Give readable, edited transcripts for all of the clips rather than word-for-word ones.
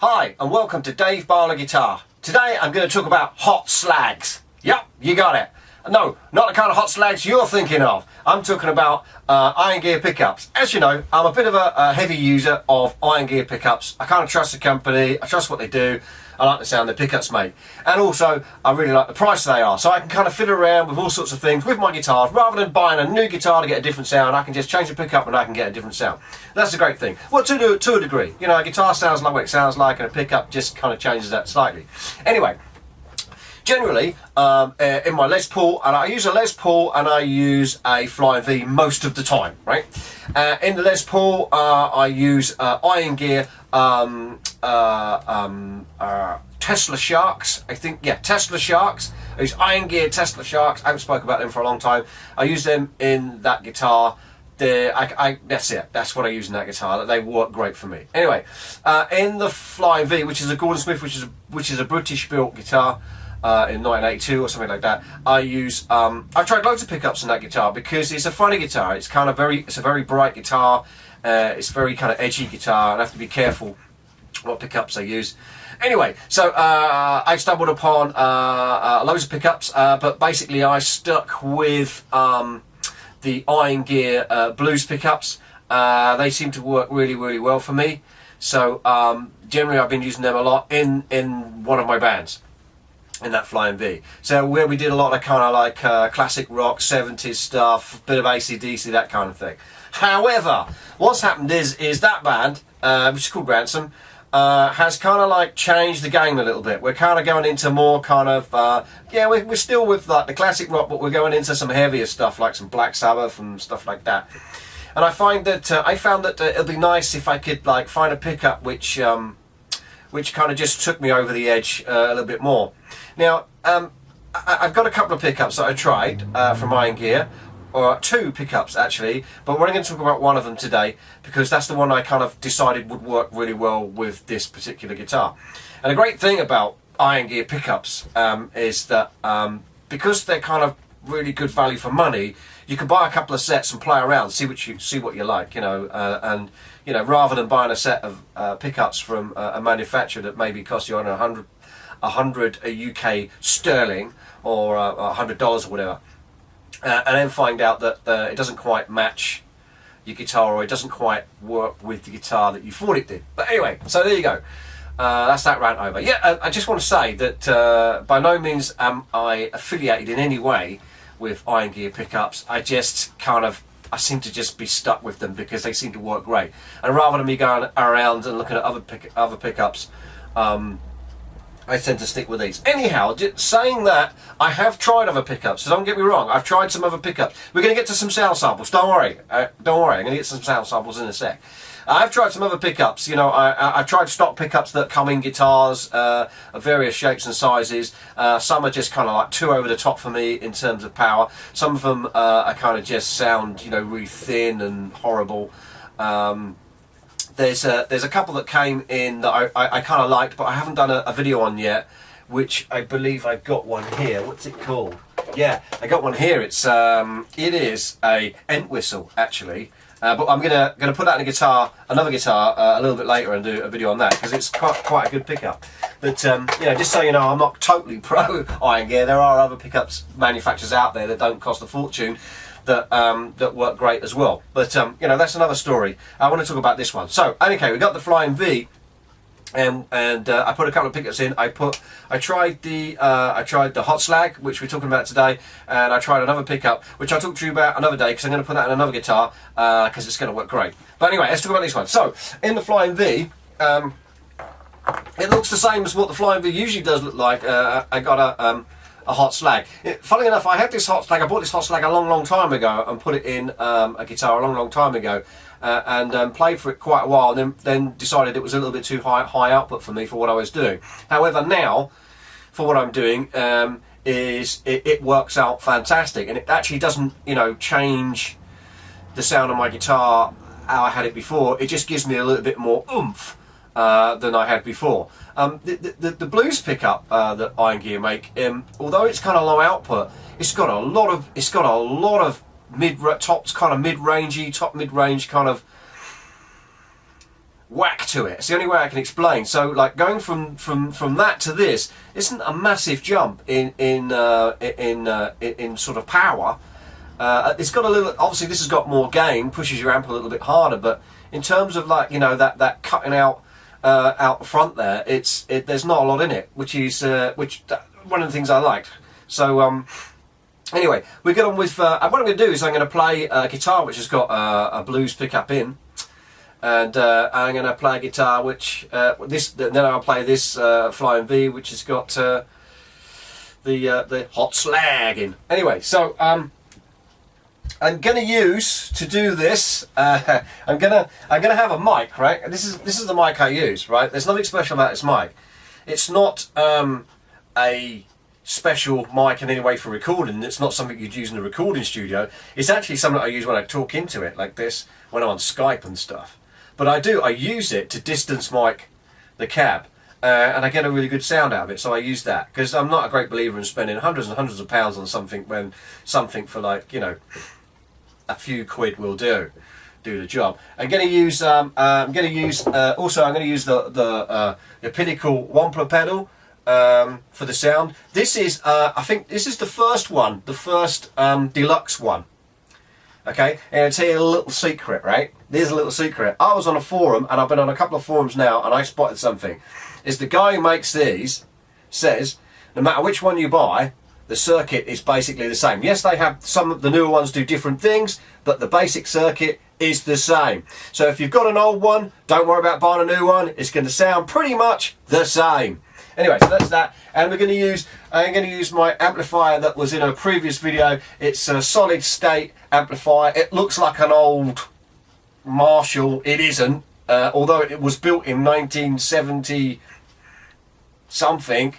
Hi and welcome to Dave Barlow Guitar. Today I'm going to talk about hot slags. Yep, you got it. No, not the kind of hot slags you're thinking of. I'm talking about iron gear pickups. As you know, I'm a bit of a heavy user of iron gear pickups. I kind of trust the company, I trust what they do, I like the sound the pickups make. And also, I really like the price they are. So I can kind of fiddle around with all sorts of things with my guitars. Rather than buying a new guitar to get a different sound, I can just change the pickup and I can get a different sound. That's a great thing. Well, to a degree. You know, a guitar sounds like what it sounds like and a pickup just kind of changes that slightly. Anyway. Generally, in my Les Paul, and I use a Les Paul and I use a Flying V most of the time, right? In the Les Paul, I use iron gear Tesla Sharks, I think, yeah, Tesla Sharks. I use iron gear Tesla Sharks. I haven't spoken about them for a long time. I use them in that guitar. That's it. That's what I use in that guitar. They work great for me. Anyway, in the Flying V, which is a Gordon Smith, which is a British-built guitar. In 1982 or something like that, I use. I tried loads of pickups on that guitar because it's a funny guitar. It's kind of it's a very bright guitar. It's very kind of edgy guitar, and I have to be careful what pickups I use. Anyway, so I stumbled upon loads of pickups, but basically I stuck with the iron gear blues pickups. They seem to work really, really well for me. So generally, I've been using them a lot in one of my bands. In that Flying V. So where we did a lot of kind of like classic rock, 70s stuff, bit of AC/DC, that kind of thing. However, what's happened is that band, which is called Ransom, has kind of like changed the game a little bit. We're kind of going into more kind of, yeah, we're still with like the classic rock, but we're going into some heavier stuff like some Black Sabbath and stuff like that. And I found that it'll be nice if I could like find a pickup which kind of just took me over the edge a little bit more. Now, I've got a couple of pickups that I tried from Iron Gear, or two pickups actually, but we're going to talk about one of them today because that's the one I kind of decided would work really well with this particular guitar. And the great thing about Iron Gear pickups is that because they're kind of really good value for money, you can buy a couple of sets and play around, see what you like, you know, and you know, rather than buying a set of pickups from a manufacturer that maybe costs you on 100 UK sterling or $100 or whatever, and then find out that it doesn't quite match your guitar or it doesn't quite work with the guitar that you thought it did. But anyway, so there you go. That's that rant over. Yeah, I just want to say that by no means am I affiliated in any way with Iron Gear pickups. I seem to just be stuck with them because they seem to work great. And rather than me going around and looking at other pickups, I tend to stick with these. Anyhow, saying that, I have tried other pickups, so don't get me wrong, I've tried some other pickups. We're going to get to some sound samples, don't worry, I'm going to get some sound samples in a sec. I've tried some other pickups, you know, I've tried stock pickups that come in guitars of various shapes and sizes. Some are just kind of like too over the top for me in terms of power. Some of them are kind of just sound, you know, really thin and horrible. There's a couple that came in that I kind of liked, but I haven't done a video on yet, which I believe I've got one here. What's it called? Yeah, I got one here. It is a Entwistle actually, but I'm gonna put that in another guitar a little bit later and do a video on that because it's quite a good pickup. But you know, just so you know, I'm not totally pro Iron Gear. There are other pickups manufacturers out there that don't cost a fortune, that work great as well. But you know, that's another story. I want to talk about this one. So okay, we got the Flying V, and I put a couple of pickups in. I tried the Hot Slag, which we're talking about today, and I tried another pickup which I'll talk to you about another day because I'm going to put that in another guitar because it's going to work great. But anyway, let's talk about this one. So in the Flying V, it looks the same as what the Flying V usually does look like. I got a Hot Slag. Funnily enough, I had this Hot Slag. I bought this Hot Slag a long time ago and put it in a guitar a long time ago, and played for it quite a while. And then decided it was a little bit too high output for me for what I was doing. However, now for what I'm doing, it works out fantastic, and it actually doesn't, you know, change the sound of my guitar how I had it before. It just gives me a little bit more oomph than I had before. The blues pickup that Iron Gear make, although it's kind of low output, it's got a lot of mid-range kind of whack to it. It's the only way I can explain. So like going from that to this isn't a massive jump in sort of power. It's got a little, obviously this has got more gain, pushes your amp a little bit harder, but in terms of like, you know, that cutting out the front there, there's not a lot in it, which is one of the things I liked. So anyway, we get on with what I'm going to do is I'm going to play a guitar which has got a blues pickup in, and I'm going to play a guitar which then I'll play this Flying V, which has got the Hot Slag in. Anyway, so I'm going to use, to do this, I'm gonna have a mic, right? And this is the mic I use, right? There's nothing special about this mic. It's not a special mic in any way for recording. It's not something you'd use in a recording studio. It's actually something I use when I talk into it, like this, when I'm on Skype and stuff. But I use it to distance mic the cab, and I get a really good sound out of it, so I use that, because I'm not a great believer in spending hundreds and hundreds of pounds on something when something for, like, you know, a few quid will do the job. I'm going to use also I'm going to use the Pinnacle Wampler pedal for the sound. This is I think this is the first one, the first deluxe one. Okay, and I'll tell you a little secret, right? There's a little secret. I was on a forum, and I've been on a couple of forums now, and I spotted something. Is the guy who makes these says no matter which one you buy, the circuit is basically the same. Yes, they have some of the newer ones do different things, but the basic circuit is the same. So if you've got an old one, don't worry about buying a new one. It's going to sound pretty much the same. Anyway, so that's that. And I'm going to use my amplifier that was in a previous video. It's a solid state amplifier. It looks like an old Marshall. It isn't, although it was built in 1970 something.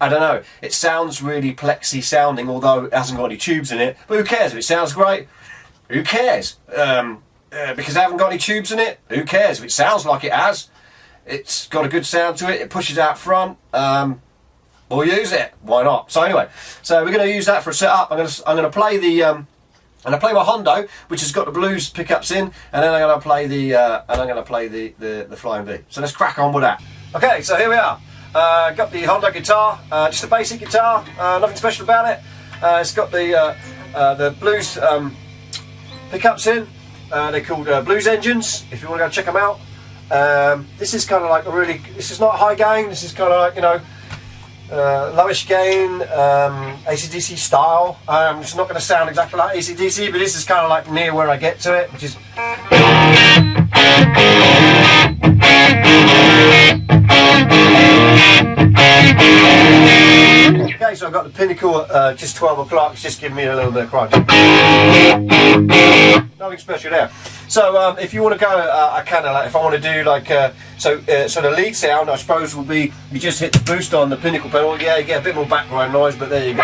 I don't know, it sounds really plexy sounding, although it hasn't got any tubes in it. But who cares? If it sounds great, who cares? Because I haven't got any tubes in it, who cares? If it sounds like it has, it's got a good sound to it, it pushes out front, we'll use it, why not? So anyway, so we're going to use that for a setup. I'm going to play the and I play my Hondo, which has got the blues pickups in, and then I'm going to play the Flying V. So let's crack on with that. Okay, so here we are. Got the Hondo guitar, just a basic guitar, nothing special about it. It's got the blues pickups in. They're called blues engines, if you want to go check them out. This is kind of like this is not high gain, this is kind of like, you know, lowish gain, AC/DC style. It's not going to sound exactly like AC/DC, but this is kind of like near where I get to it, which is... Okay, so I've got the Pinnacle at just 12 o'clock, it's just giving me a little bit of crunch. Nothing special there. So if you want to go, I kind of like, if I want to do like, so the lead sound I suppose will be, you just hit the boost on the Pinnacle pedal, yeah, you get a bit more background noise, but there you go.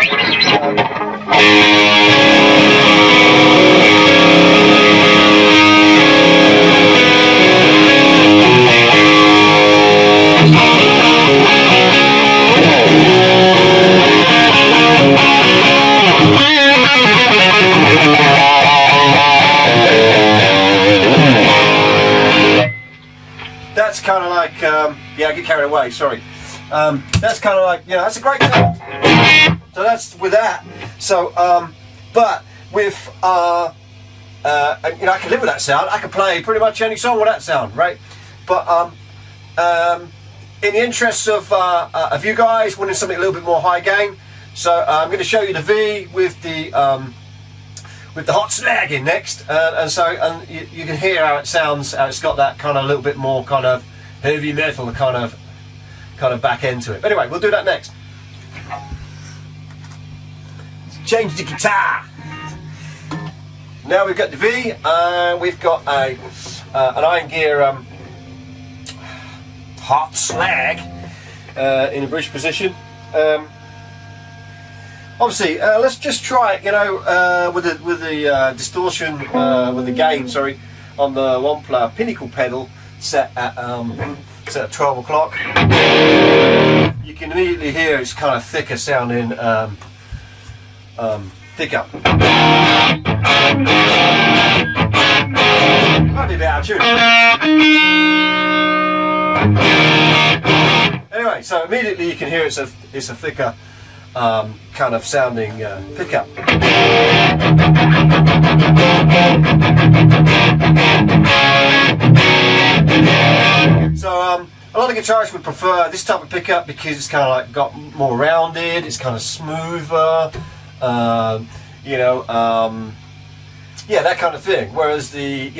That's kind of like, yeah, I get carried away, sorry. That's kind of like, you know, that's a great sound. So that's with that. So, but with, you know, I can live with that sound. I can play pretty much any song with that sound, right? But in the interests of you guys wanting something a little bit more high gain, so I'm going to show you the V with the Hot Slag in next, and you can hear how it sounds. How it's got that kind of a little bit more kind of heavy metal kind of back end to it. But anyway, we'll do that next. Change the guitar. Now we've got the V, and we've got an Iron Gear Hot Slag in a bridge position. Obviously, let's just try it, you know, with the distortion, with the gain, sorry, on the Wampler Pinnacle pedal set at 12 o'clock. You can immediately hear it's kind of thicker sounding pickup. Might be a bit out of tune. Anyway, so immediately you can hear it's a thicker kind of sounding pickup. So a lot of guitarists would prefer this type of pickup because it's kind of like got more rounded, it's kind of smoother, you know, yeah, that kind of thing. Whereas the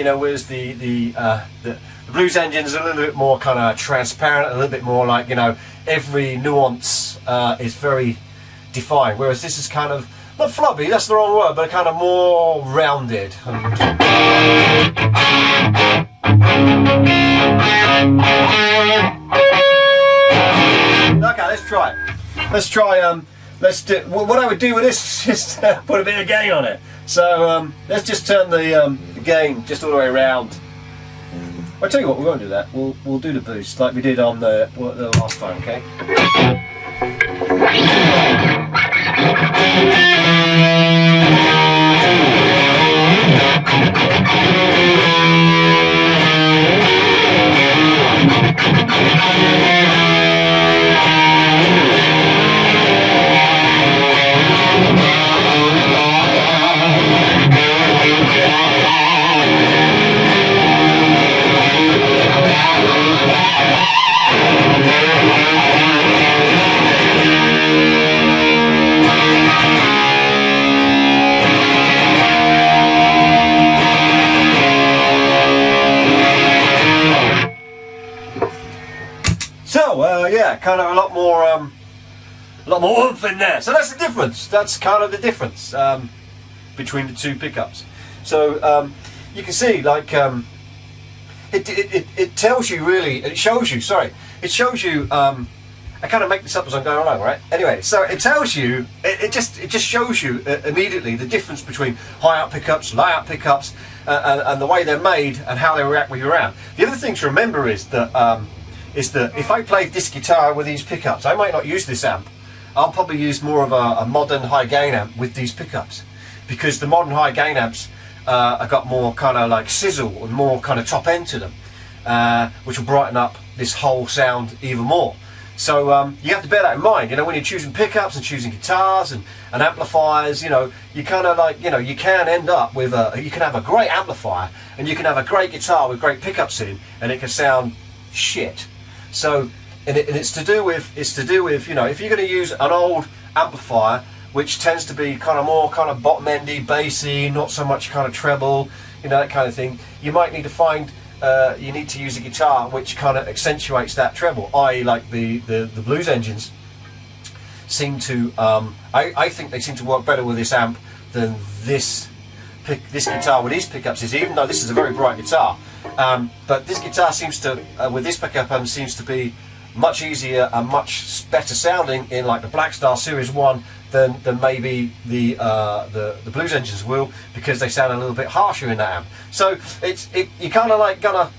blues engine is a little bit more kind of transparent, a little bit more like, you know, every nuance is very defined. Whereas this is kind of not floppy, that's the wrong word, but kind of more rounded. Okay, let's try it. Let's try. Let's do. What I would do with this is just put a bit of gain on it. So let's just turn the gain just all the way around. I'll tell you what, we won't do that. We'll do the boost like we did on the last time. Okay. Yeah, kind of a lot more oomph in there. So that's the difference. That's kind of the difference between the two pickups. So you can see, like, it tells you really, it shows you. Sorry, it shows you. I kind of make this up as I'm going along, right? Anyway, so it tells you, it just shows you immediately the difference between high out pickups, low out pickups, and the way they're made and how they react with your amp. The other thing to remember is that if I played this guitar with these pickups, I might not use this amp. I'll probably use more of a modern high gain amp with these pickups, because the modern high gain amps have got more kind of like sizzle and more kind of top end to them, which will brighten up this whole sound even more. So you have to bear that in mind, you know, when you're choosing pickups and choosing guitars and amplifiers. You know, you kind of like, you know, you can end up with you can have a great amplifier and you can have a great guitar with great pickups in, and it can sound shit. So, and it's to do with, you know, if you're going to use an old amplifier, which tends to be kind of more kind of bottom endy, bassy, not so much kind of treble, you know, that kind of thing, you might need to find, you need to use a guitar which kind of accentuates that treble, i.e. like the blues engines seem to, I think they seem to work better with this amp than this guitar with these pickups is, even though this is a very bright guitar. But this guitar seems to, with this pickup seems to be much easier and much better sounding in like the Black Star Series 1 than maybe the blues engines will, because they sound a little bit harsher in that amp. So you kind of like gotta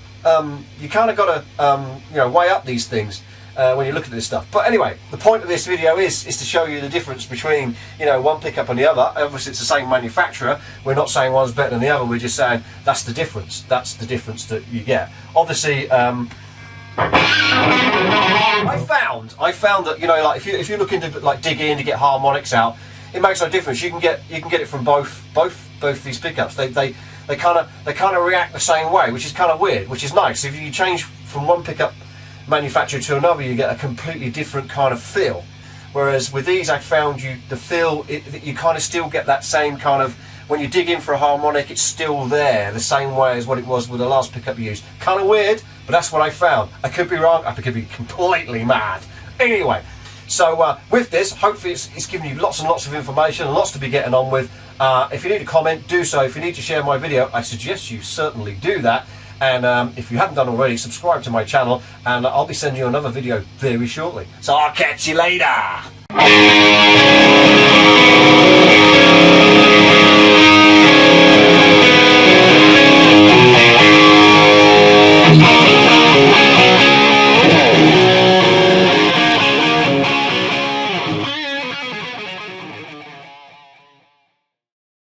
you know, weigh up these things when you look at this stuff. But anyway, the point of this video is to show you the difference between, you know, one pickup and the other. Obviously it's the same manufacturer. We're not saying one's better than the other, we're just saying that's the difference. That's the difference that you get. Obviously I found that, you know, like if you're looking to like dig in to get harmonics out, it makes no difference. You can get it from both these pickups. They kind of react the same way, which is kind of weird, which is nice. If you change from one pickup manufacturer to another, you get a completely different kind of feel. Whereas with these, I found the feel, you kind of still get that same kind of, when you dig in for a harmonic, it's still there the same way as what it was with the last pickup you used. Kind of weird, but that's what I found. I could be wrong, I could be completely mad. Anyway, so with this, hopefully it's given you lots and lots of information, lots to be getting on with. If you need to comment, do so. If you need to share my video, I suggest you certainly do that. And if you haven't done already, subscribe to my channel, and I'll be sending you another video very shortly. So I'll catch you later.